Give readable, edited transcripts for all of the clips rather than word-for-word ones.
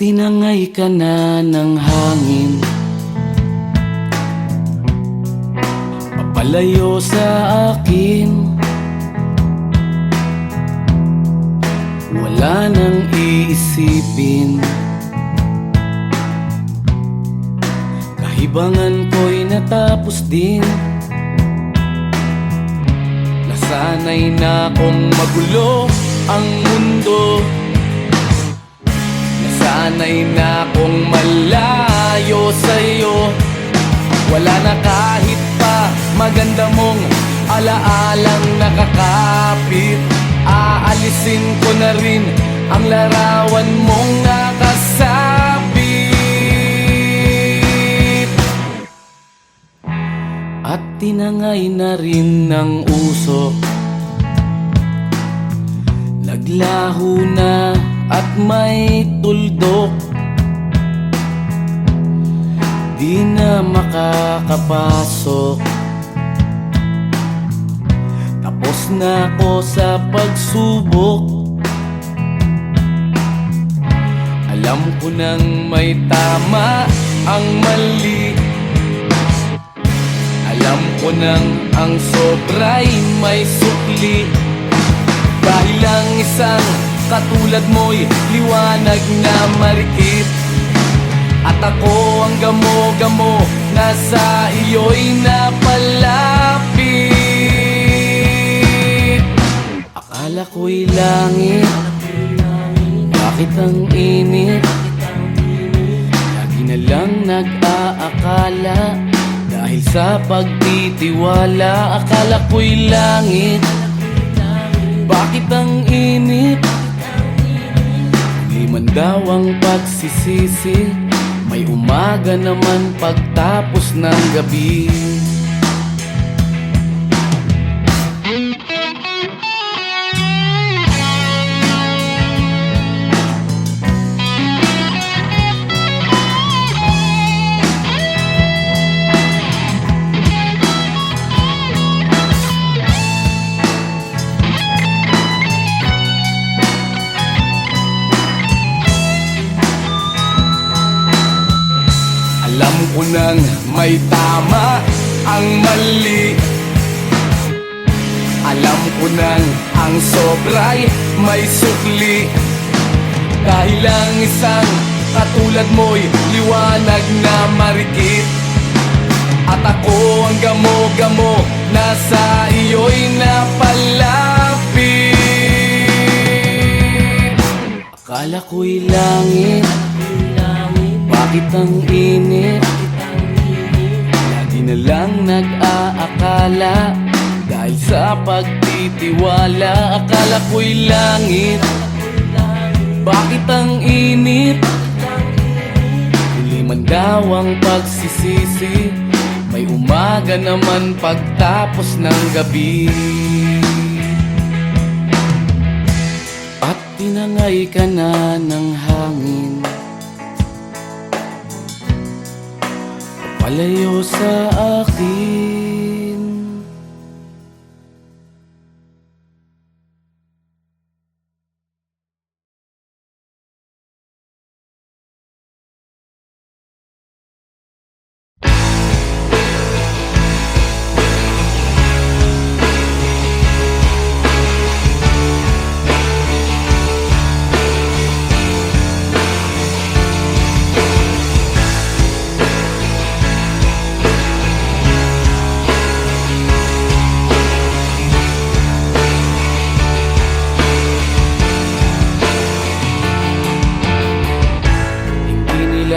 Tinangay ka na ng hangin, papalayo sa akin. Wala nang iisipin, kahibangan ko'y natapos din. Nasanay na kong magulo ang mundo, nasanay na kong malayo sa'yo. Wala na kahit pa maganda mong alaalang nakakapit. Aalisin ko na rin ang larawan mong nakasabit. At tinangay na rin ng usok, naglaho na at may tuldok. Di na makakapasok, tapos na ako sa pagsubok. Alam ko nang may tama ang mali, alam ko nang ang sobra'y may sukli. Dahil lang isang katulad mo'y liwanag na marikit, at ako ang gamo-gamo na sa iyo'y napalapit. Akala ko'y langit, bakit ang init? Lagi na lang nag-aakala, dahil sa pagtitiwala. Akala ko'y langit, bakit ang init? Di man daw ang pagsisisi, may umaga naman pagtapos ng gabi. Alam ko nang may tama ang mali, alam ko nang ang sobra'y may sukli. Dahil lang isang katulad mo'y liwanag na marikit, at ako ang gamo-gamo na sa iyo'y napalapit. Akala ko'y langit, bakit ang init? Lagi na lang nag-aakala, dahil sa pagtitiwala. Akala ko'y langit, bakit ang init? Huli man daw ang pagsisisi, may umaga naman pagtapos ng gabi. At tinangay ka na ng hangin, palayo sa akin.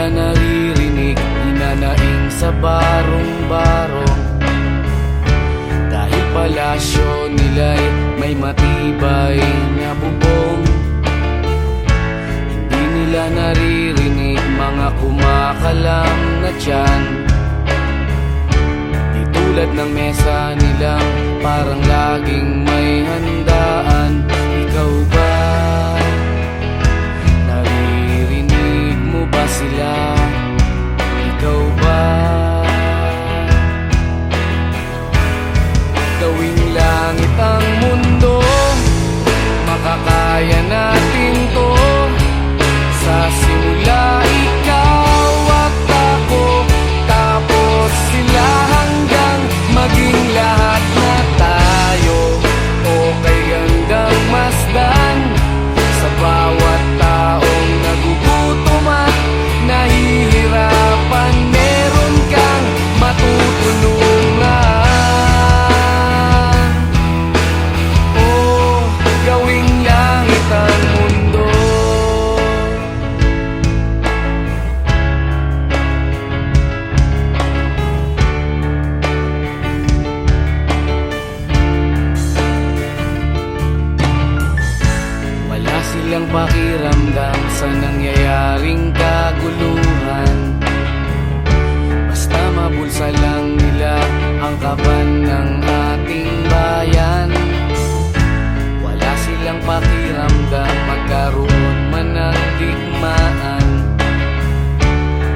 Naririnig, hinanaing sa barong-barong, dahil palasyo nila'y may matibay na bubong. Hindi nila naririnig mga kumakalam na tiyan, di tulad ng mesa nilang parang laging may handaan. Ikaw ba? Naririnig mo ba sila? Ikaw ba? Gawing langit ang mundo, makakaya natin to. Sa simula pakiramdam sa nangyayaring kaguluhan. Basta mabulsa lang nila ang kaban ng ating bayan. Wala silang pakiramdam magkaroon man ng digmaan.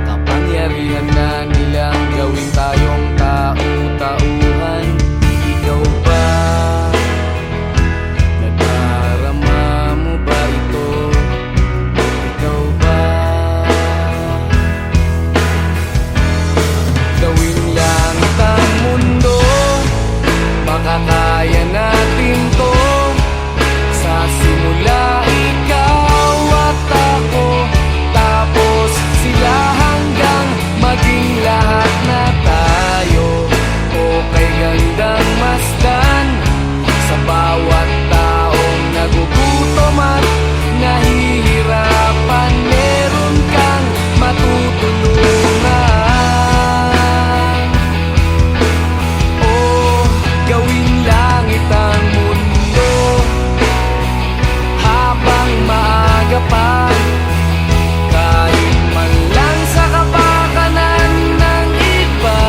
Kapangyarihan na nilang gawin tayong tau-tauhan. Ikaw ba? Nadarama mo ba ito? Ikaw ba? Gawin langit ang mundo, makakaya natin to. Sa simula ikaw at ako, tapos sila hanggang maging lahat na tayo. Okay gandang masdan sa bawat taong nagugutom at nahihirapan. Meron kang matutulungan. Oh, gawing langit ang mundo habang maaga pa. Kahit man lang sa kapakanan ng iba,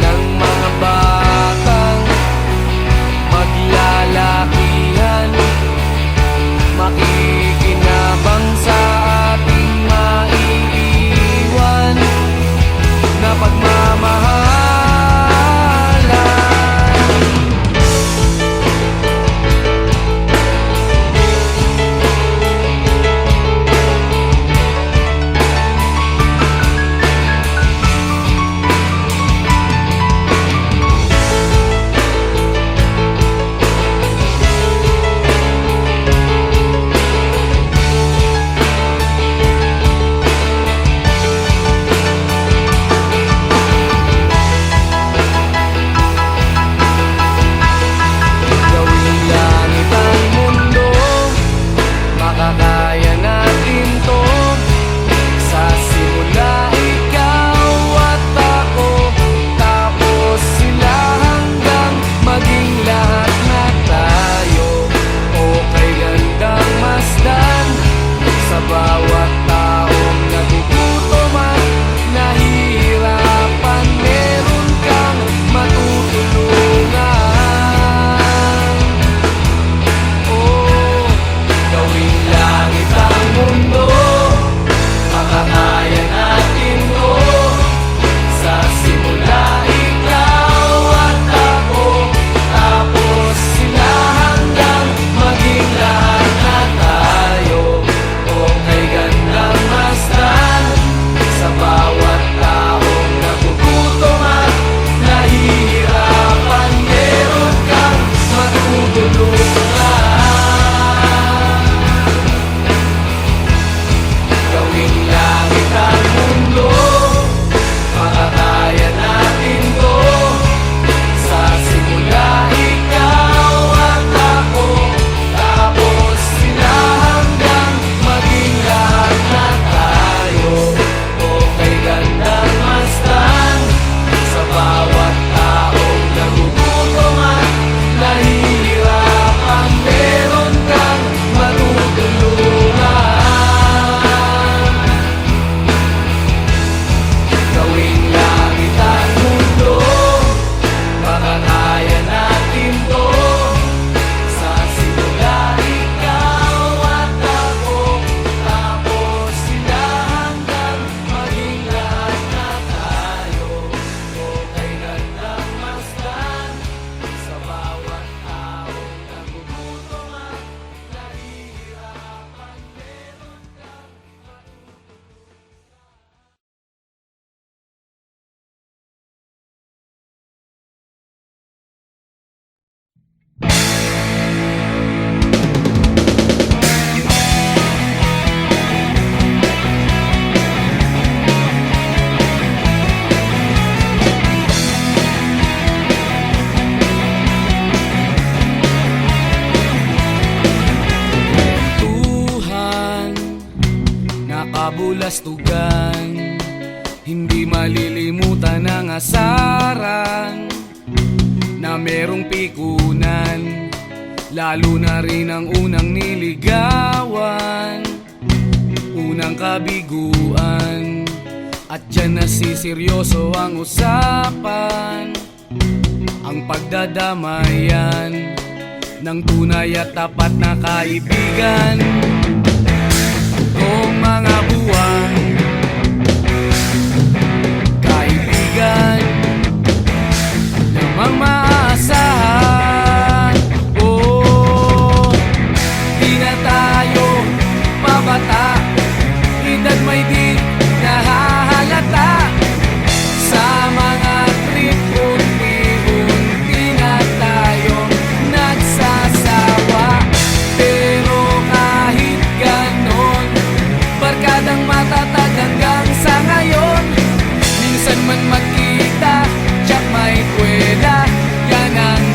ng mga batang maglalakihan, makikinabang sa ating maiiwan na pagmamahalan. Gawing langit ang mundo, makakaya natin to. Sa simula ikaw at ako, tapos sila hanggang maging lahat na tayo. Okay gandang masdan sa bawat taong nagugutom at nahihirapan. Meron kang matutulungan. Oh, gawing langit ang mundo, makakaya natin to. Sa simula ikaw at ako, tapos sila hanggang maging lahat na tayo. Okay gandang masdan sa bawat taong nagugutom at nahihirapan. Meron kang matutulungan. Gawing langit ang mundo, makakaya natin to. Sa simula ikaw at ako, tapos sila hanggang maging lahat na tayo. Okay gandang masdan sa bawat taong nagugutom at nahihirapan. Meron kang matutulungan. Gawing langit ang mundo, makakaya natin to. Sa simula ikaw at ako, tapos sila hanggang maging lahat na tayo. Okay gandang masdan sa bawat taong nagugutom at nahihirapan. Meron kang Tuhan, nakabulastugan, hindi malilimutan ang asaran na merong pikunan lalo na rin ang unang niligawan, unang kabiguan. At dyan nasiseryoso ang usapan, ang pagdadamayan ng tunay at tapat na kaibigan. Kung mga buwan, kaibigan namang maaasahan. Oh, di na tayo pabata, edad may di nahahalata. Sa mga trip, unti-unti na tayong nagsasawa. Pero kahit ganon, barkadang matatag hanggang sa ngayon. Minsan man magkita, tsak may kwela, yan ang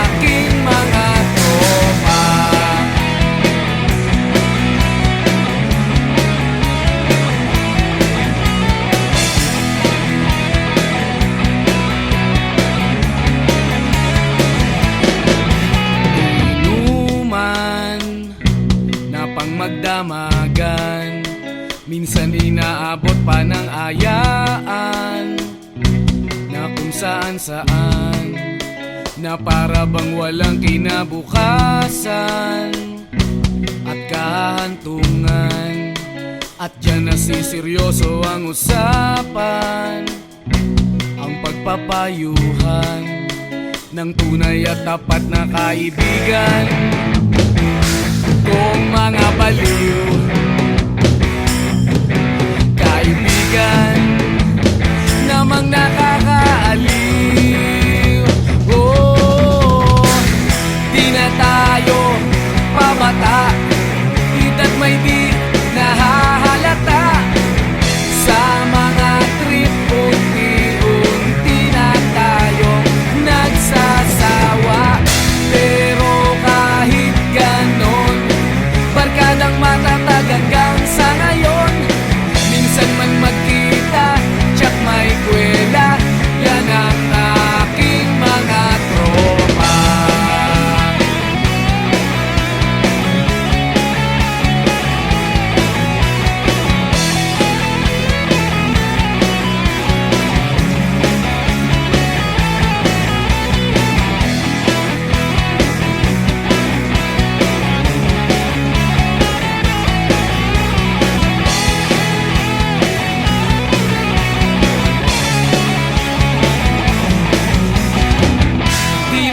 aking mga tropa. Inuman na pang magdamagan, minsan inaabot pa ng ayaan, na kung saan-saan, na para bang walang kinabukasan at kahantungan. At dyan nasiseryoso ang usapan, ang pagpapayuhan ng tunay at tapat na kaibigan. Kung mga baliw, kaibigan namang nakakaaliw. Oh, di na tayo pabata, edad may di nahahalata. Sa mga trip, unti-unti na tayong nagsasawa. Pero kahit ganon, barkadang matatag hanggang sa ngayon. Minsan man magkita, tsak may kwela, yan ang aking mga tropa.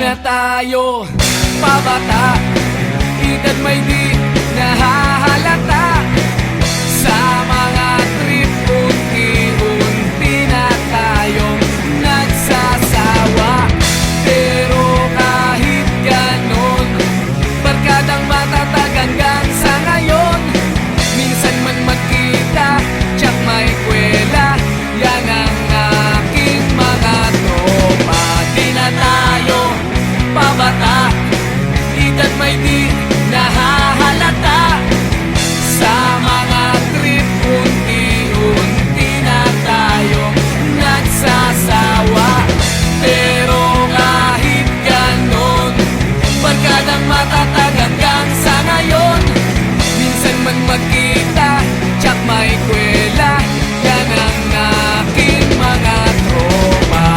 Na tayo pabata, edad may di nahahalata. Sa mga trip, unti-unti na tayong nagsasawa. Pero kahit ganon, barkadang matatag hanggang sa ngayon. Minsan man magkita, tsak may kwela, yan ang aking mga tropa. Di na tayo pabata, edad may di nahahalata. Sa mga trip, unti-unti na tayong nagsasawa. Pero kahit ganon, barkadang matatag hanggang sa ngayon. Minsan man magkita, tsak may kwela, yan ang aking mga tropa.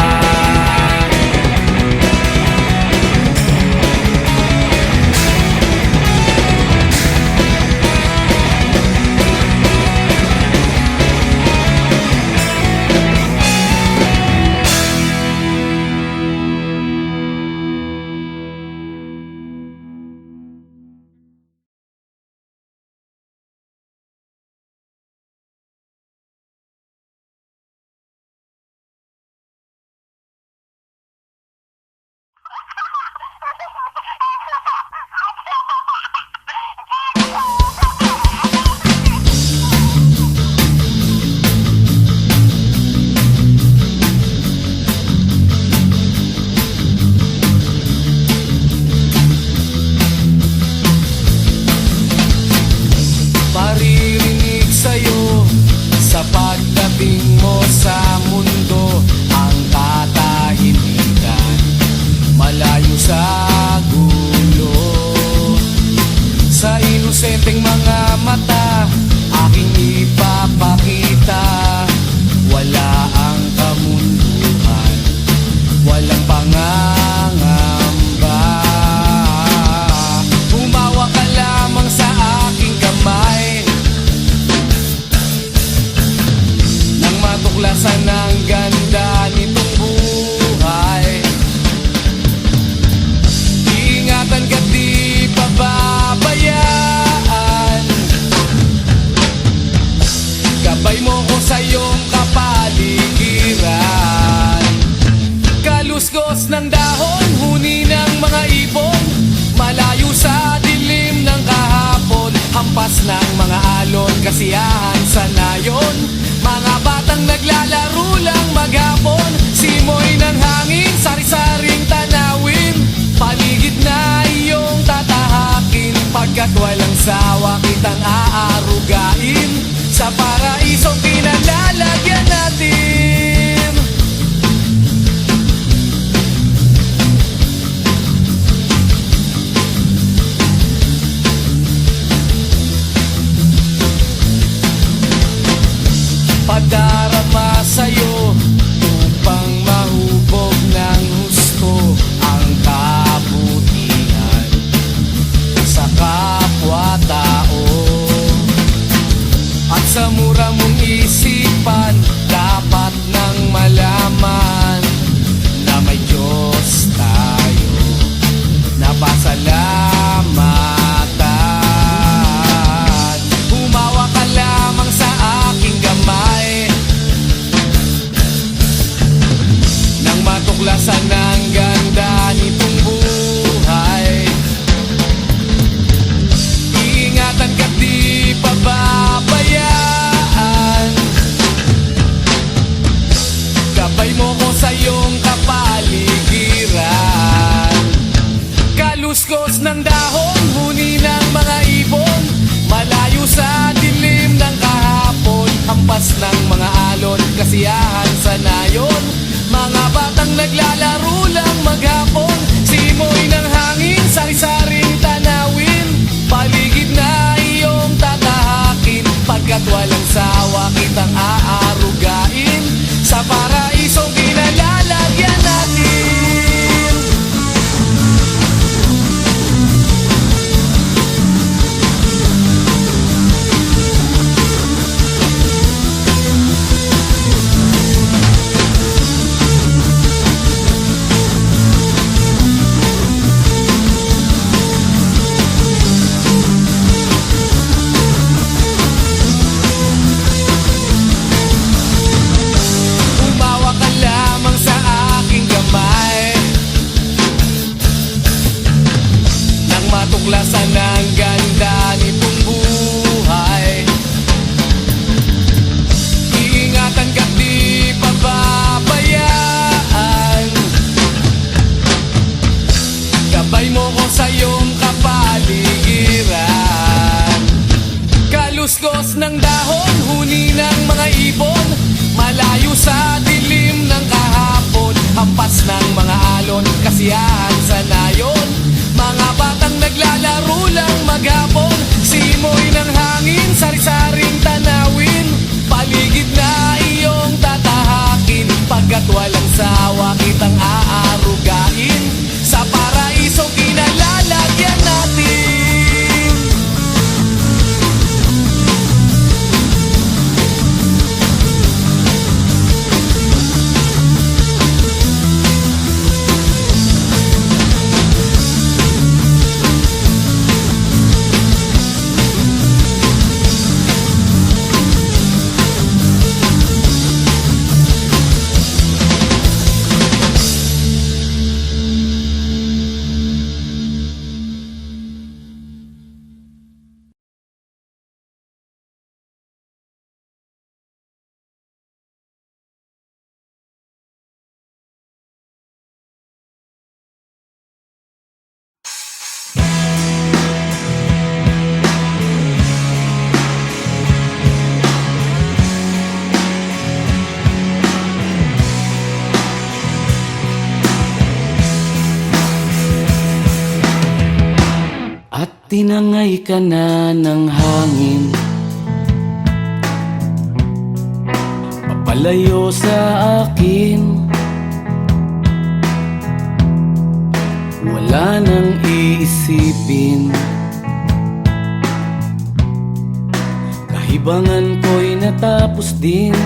sa gulo. mga mata, aking ipapakita. Wala ang kamunduhan, walang pangangamba. Humawa ka lamang sa aking kamay, nang matuklasan ang ganda nitong buhay. Iingatan ka't di pababayaan, gabay mo ko sa iyong kapaligiran. Kaluskos ng dahon, huni ng mga ibon, malayo sa dilim ng kahapon. Hampas ng mga alon, kasiyahan sa nayon. Mga batang naglalaro lang maghapon, simoy ng hangin, sari-saring tanawin. Paligid na iyong tatahakin, pagkat walang sawa kitang aarugain. Sa paraisong pinalalagyan natin. Padarama sa'yo upang mahubog ng husto ang kabutihan sa kapwa-tao. At sa mura mong isipan, dapat nang malaman na may Diyos tayo na pasalamatan. Humawa ka lamang sa aking kamay, nang matuklasan ang ganda nitong buhay. Iingatan ka't di pababayaan, gabay mo ko sa iyong kapaligiran. Kaluskos ng dahon, huni ng mga ibon, malayo sa dilim ng kahapon. Hampas ng mga alon, kasiyahan sa nayon. Mga batang naglalaro lang maghapon, simoy ng hangin, sari-saring tanawin. Paligid na iyong tatahakin, pagkat walang sawa kitang aarugain. Sa paraisong pinalalagyan natin. Umawa ka lamang sa aking kamay, nang matuklasan ang ganda nitong buhay. Iingatan ka't di pababayaan, gabay mo ko sa iyong kapaligiran. Kaluskos ng dahon, huni ng mga ibon, malayo sa dilim ng kahapon. Hampas ng mga alon, kasiyahan sa nayon. Mga batang naglalaro lang maghapon, simoy ng hangin, sari-saring tanawin. Paligid na iyong tatahakin, pagkat walang sawa kitang aarugain. Sa paraisong pinalalagyan natin. tinangay ka na ng hangin, papalayo sa akin. Wala nang iisipin, kahibangan ko'y natapos din.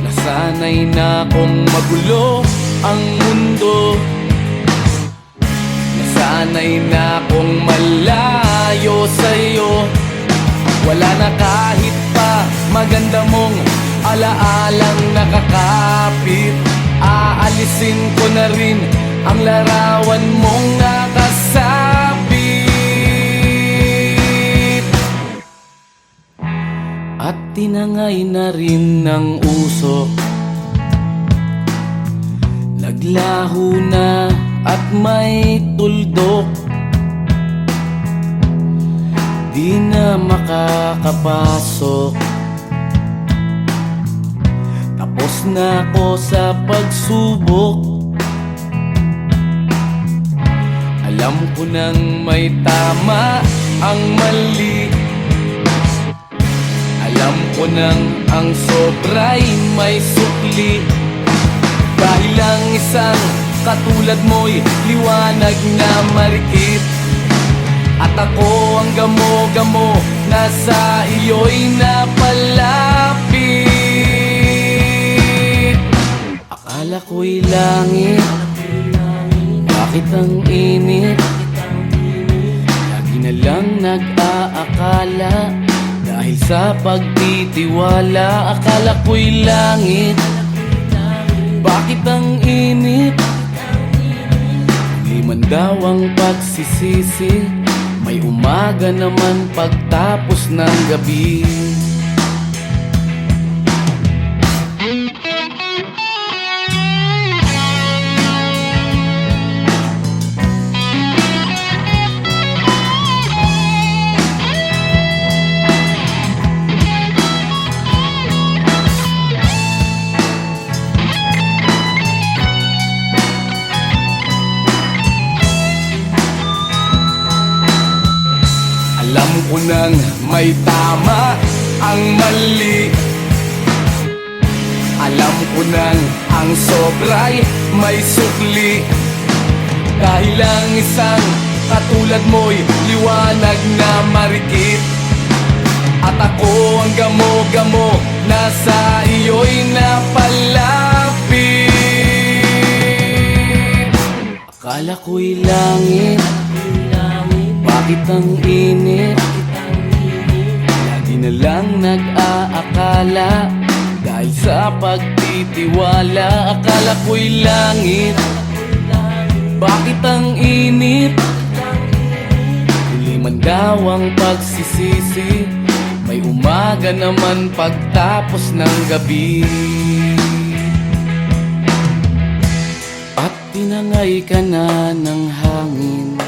Nasanay na kong magulo ang mundo, nasanay na kong malayo sa'yo. Wala na kahit pa maganda mong alaalang nakakapit. Aalisin ko na rin ang larawan mong nakasabit. At tinangay na rin ng usok, naglaho na at may tuldok. Di na makakapasok, tapos na ako sa pagsubok. Alam ko nang may tama ang mali, alam ko nang ang sobra'y may sukli. Dahil lang isang katulad mo'y liwanag na marikit, at ako ang gamo-gamo na sa iyo'y napalapit. Akala ko'y langit, bakit ang init? Lagi na lang nag-aakala, dahil sa pagtitiwala. Akala ko'y langit, bakit ang init? Liman daw ang pagsisisi, may umaga naman pagtapos ng gabi. Alam ko nang may tama ang mali, alam ko nang ang sobra'y may sukli. Dahil lang isang katulad mo'y liwanag na marikit, at ako ang gamo-gamo na sa iyo'y napalapit. Akala ko'y langit, bakit ang init? Lagi na lang nag-aakala, dahil sa pagtitiwala. Akala ko'y langit, bakit ang init? Huli man daw ang pagsisisi, may umaga naman pagtapos ng gabi. At tinangay ka na ng hangin,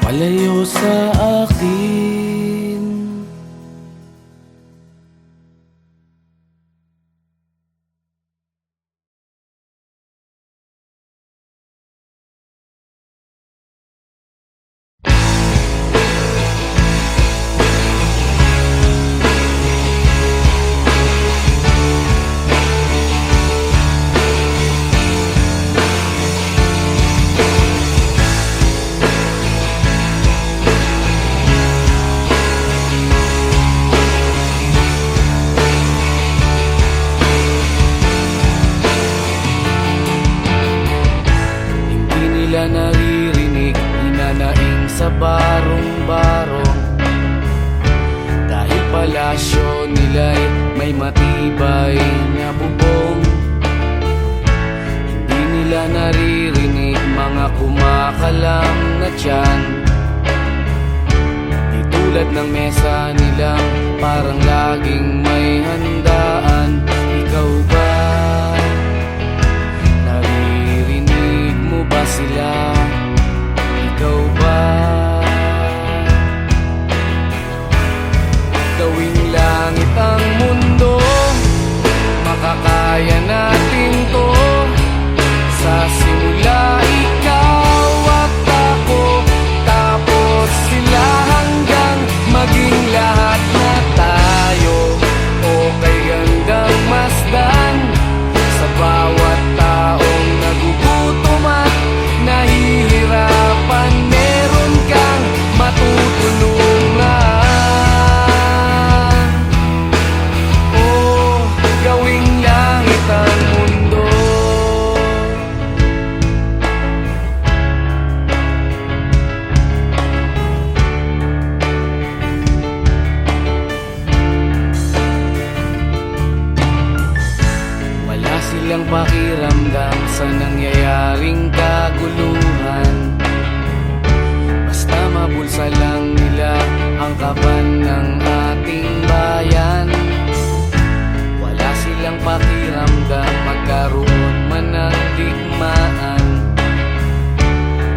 palayo sa akin. Naririnig, hinanaing sa barong-barong, dahil palasyo nila'y may matibay na bubong. Hindi nila naririnig mga kumakalam na tiyan, di tulad ng mesa nilang parang laging may handaan. Ikaw ba? Naririnig mo ba sila? Ikaw ba? Gawing langit ang mundo, makakaya natin to. Sa simula sa nangyayaring kaguluhan. Basta mabulsa lang nila ang kaban ng ating bayan. Wala silang pakiramdam magkaroon man ng digmaan.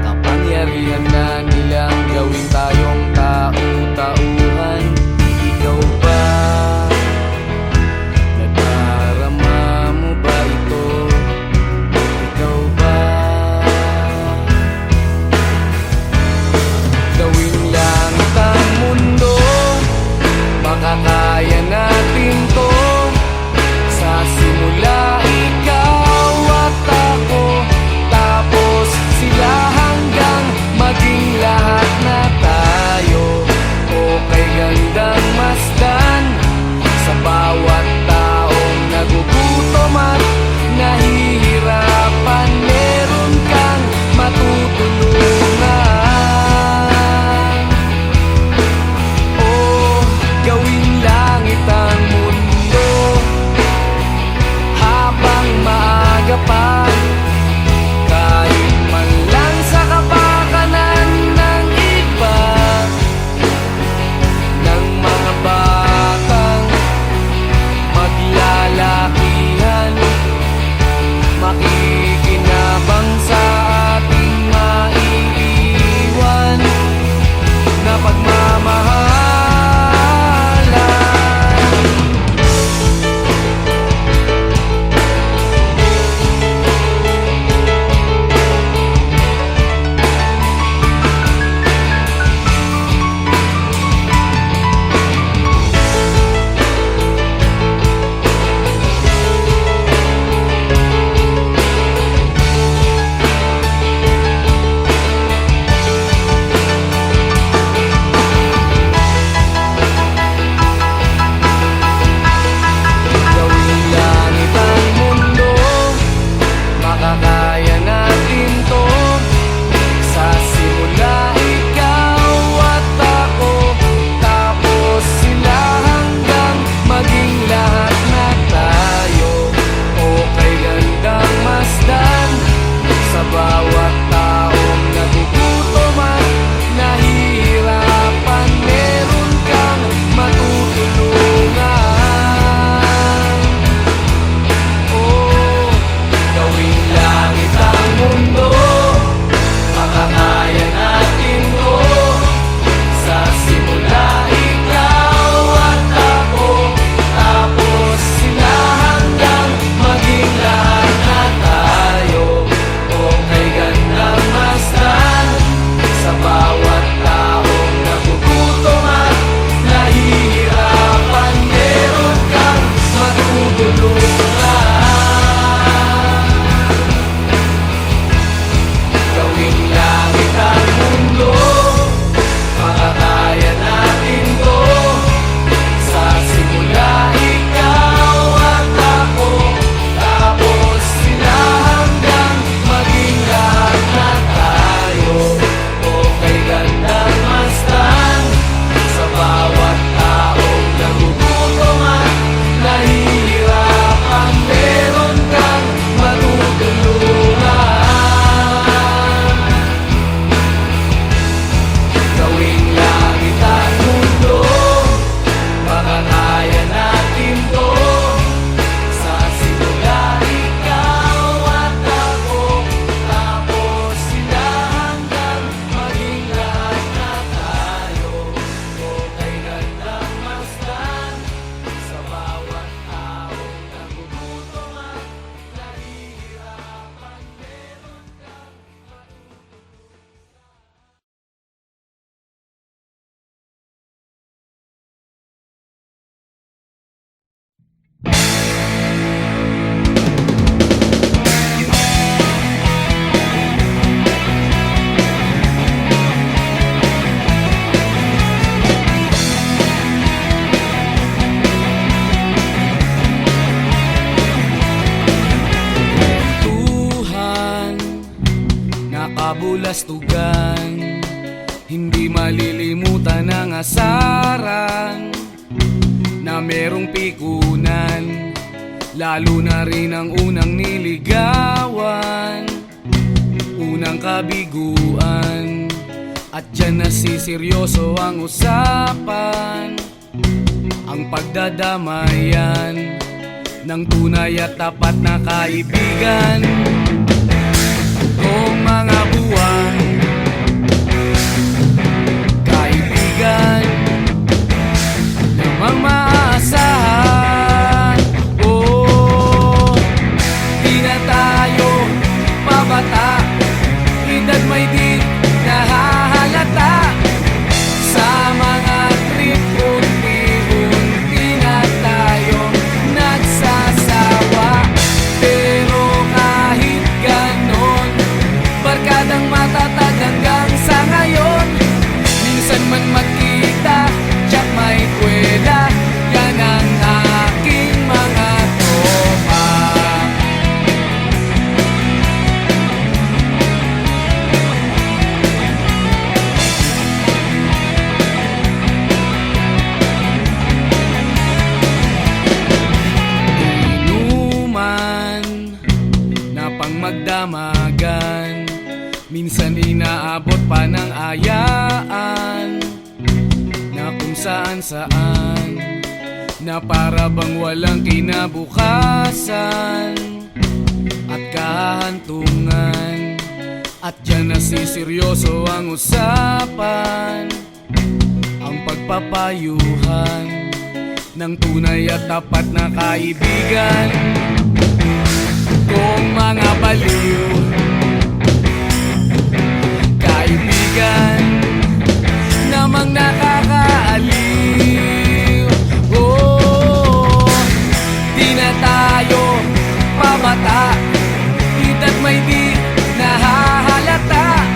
Kapangyarihan na nilang gawin tayong tau-tauhan. Ikaw ba? Nadarama mo ba ito? Ikaw ba? Gawin langit ang mundo, makakaya natin to. Sa simula ikaw at ako, tapos sila hanggang maging lahat na tayo. O kay gandang masdan sa bawat taong nagugutom at nahihirapan, meron kang matutulungan. O gawin langit ang mundo habang maaga pa, kahit man lang sa kapakanan ng iba, ng mga batang maglalakihan, makikinabang sa ating maiiwan na pagmamahalan. Gawin langit ang mundo, makakaya natin to. Sa simula ikaw at ako, tapos sila hanggang maging lahat na tayo. O kay gandang masdan sa bawat taong nagugutom at nahihirapan, meron kang matutulungan. Oh, gawin langit ang mundo, makakaya natin to. Sa simula ikaw at ako, tapos sila hanggang maging lahat na tayo. O kay gandang masdan sa bawat taong nagugutom at nahihirapan, meron kang matutulungan. Gawing langit ang mundo, makakaya natin to. Sa simula ikaw at ako, tapos sila hanggang maging lahat na tayo. O kay gandang masdan sa bawat taong nagugutom at nahihirapan, meron kang matutulungan. Gawing langit ang mundo, makakaya natin to. Sa simula ikaw at ako, tapos sila hanggang maging lahat na tayo. O kay gandang masdan sa bawat taong nagugutom at nahihirapan, meron kang Tuhan, nakabulastugan, hindi malilimutan ang asaran na merong pikunan lalo na rin ang unang niligawan, unang kabiguan. At dyan nasiseryoso ang usapan, ang pagdadamayan ng tunay at tapat na kaibigan. Kung mga buwan, kaibigan namang maaasahan. Oh, di na tayo pabata, edad may di nahahalata. Sa mga trip, unti-unti na tayong nagsasawa. Pero kahit ganon, barkadang matatag hanggang sa ngayon. Minsan man magkita, tsak may kwela, yan ang aking mga tropa. Inuman na pang magdamagan, minsan inaabot pa ng ayaan, na kung saan-saan, na para bang walang kinabukasan at kahantungan. At dyan nasiseryoso ang usapan, ang pagpapayuhan ng tunay at tapat na kaibigan. Kung mga baliw, kaibigan namang nakakaaliw. Oh, di na tayo pabata, edad may di nahahalata.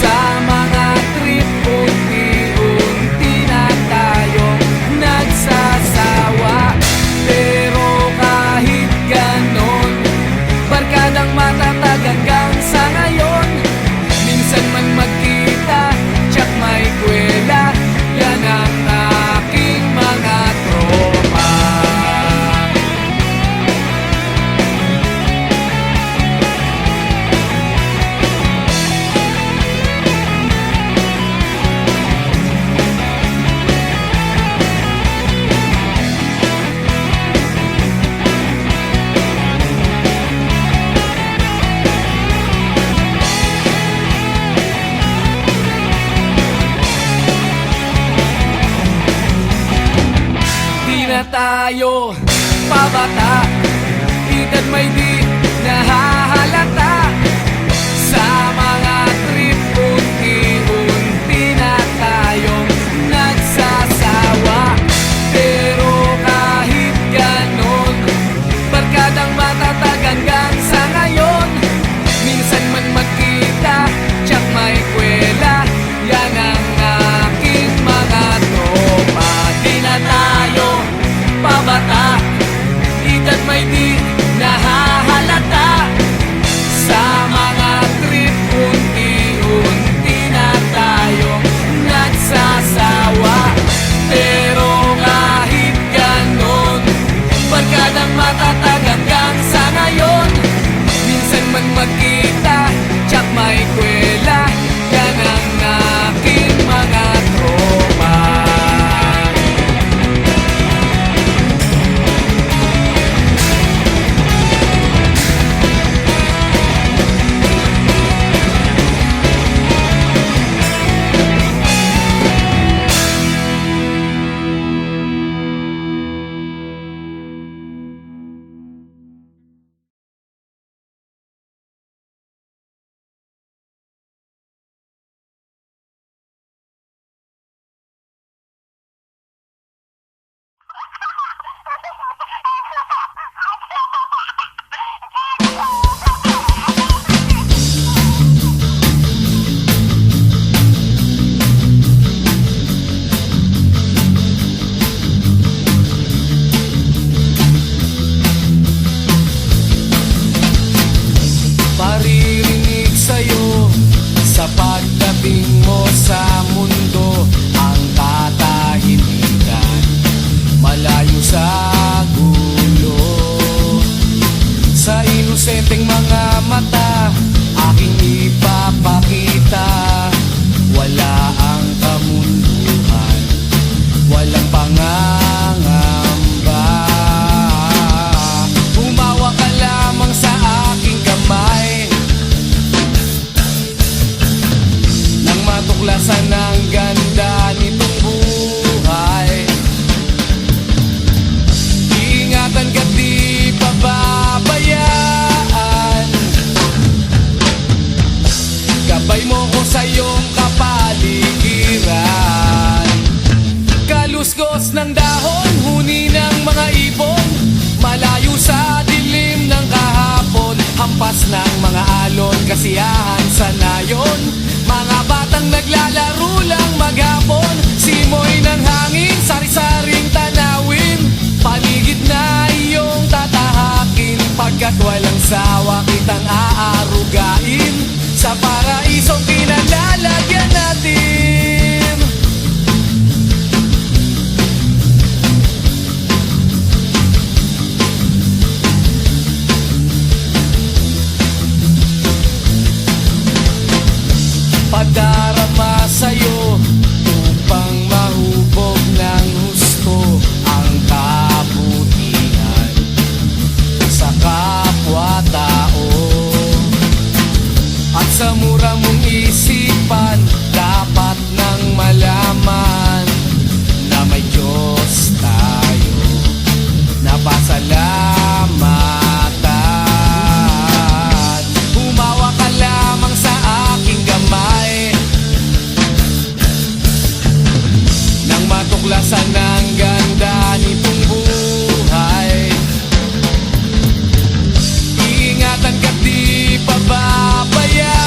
Sa mga trip, unti-unti na tayong nagsasawa. Pero kahit ganon, barkadang matatag hanggang sa ngayon. Minsan man magkita, tsak may kwela, yan ang aking mga tropa. Na tayo pabata, edad may di nahahalata. Sa mga trip, unti-unti na tayong nagsasawa. Pero kahit ganon, barkadang matatag hanggang sa ngayon. Minsan man magkita, tsak may kwela, yan ang aking mga tropa. Di na tayo pabata, edad may di nahahalata. Sa mga trip, unti-unti na tayong nagsasawa. Pero kahit ganon, barkadang matatag hanggang sa ngayon. Minsan man magkita, tsak may kwela, yan ang aking mga tropa. sa gulo. matuklasan ang ganda nitong buhay. Ingatan ka't di pababayaan. Gabay mo ko sa iyong kapaligiran. Kaluskos ng dahon, huni ng mga ibon, malayo sa dilim ng kahapon. Hampas ng mga alon, kasiyahan sa nayon. Mga batang naglalaro lang maghapon. Simoy ng hangin, sari-saring tanawin. Paligid na iyong tatahakin. Pagkat walang sawa kitang aarugain. Sa paraisong pinalalagyan natin. Padarama sa'yo upang mahubog ng husto ang kabutihan sa kapwa-tao. At sa mura mong isipan, dapat nang malaman na may Diyos tayo na pasalamatan. Humawa ka lamang sa aking kamay nang matuklasan ang ganda nitong buhay. Iingatan ka't di pababayaan.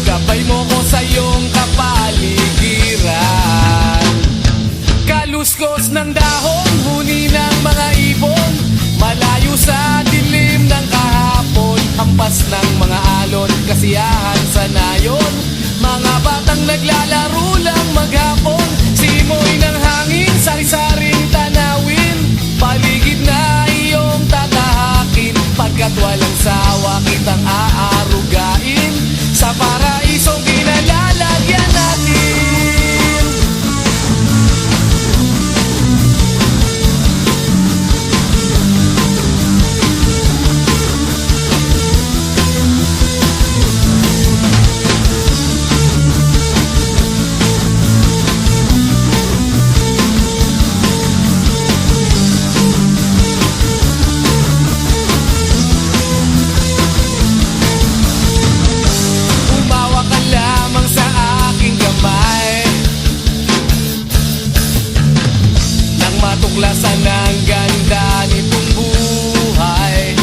Gabay mo ko sa iyong kapaligiran. Kaluskos ng dahon, huni ng mga ibon, malayo sa dilim ng kahapon. Hampas ng mga alon, kasiyahan sa nayon. Mga batang naglalaro lang maghapon. Simoy ng hangin, sari-saring tanawin. Paligid na iyong tatahakin. Pagkat walang sawa kitang aarugain. Sa paraisong pinalalagyan natin. Umawa ka lamang sa aking kamay nang matuklasan ang ganda nitong buhay.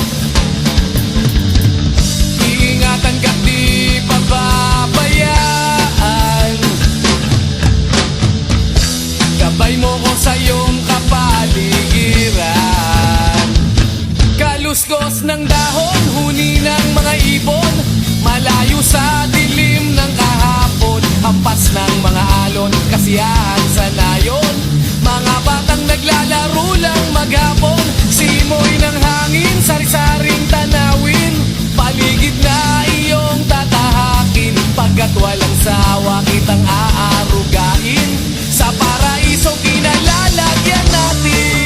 Iingatan ka't di pababayaan. Gabay mo ko sa iyong kapaligiran. Kaluskos ng dahon, huni ng mga ibon, malayo sa dilim ng kahapon. Hampas ng mga alon, kasiyahan sa nayon. Mga batang naglalaro lang maghapon. Simoy ng hangin, sari-saring tanawin. Paligid na iyong tatahakin. Pagkat walang sawa kitang aarugain. Sa paraisong pinalalagyan natin.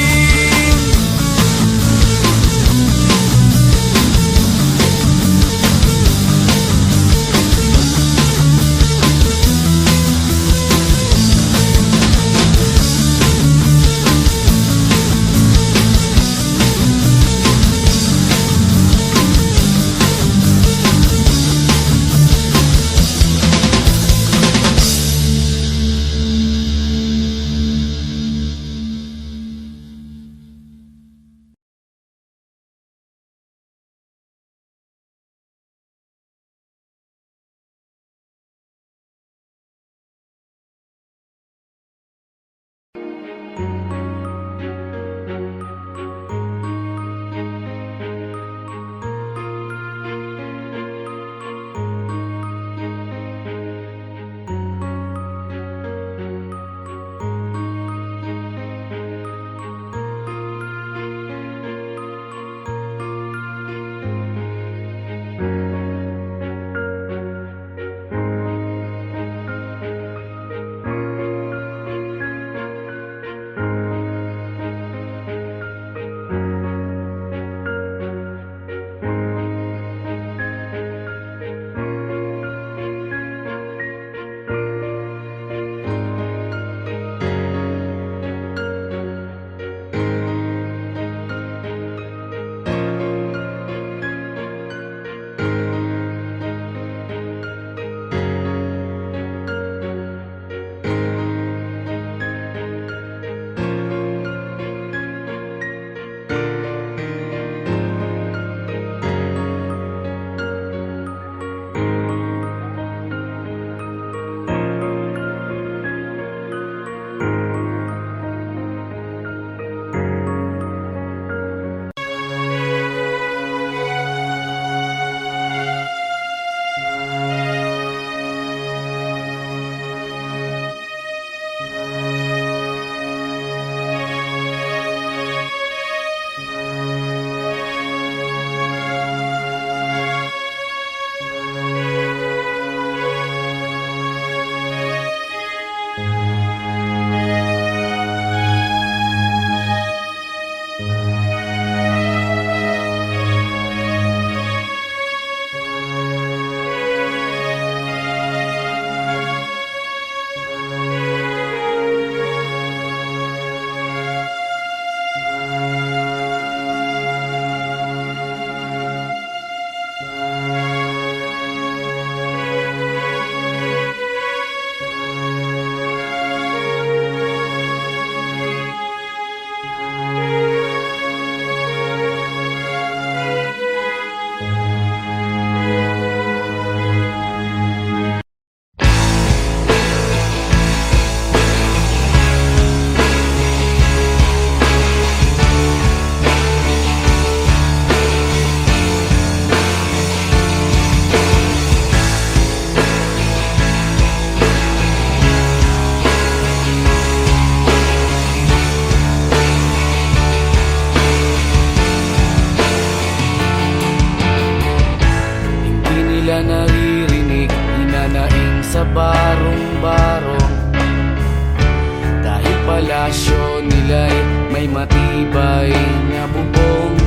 palasyo nila'y may matibay na bubong.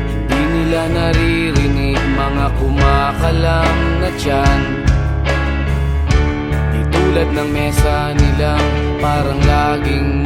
Hindi nila naririnig mga kumakalam na tiyan. Di tulad ng mesa nilang parang laging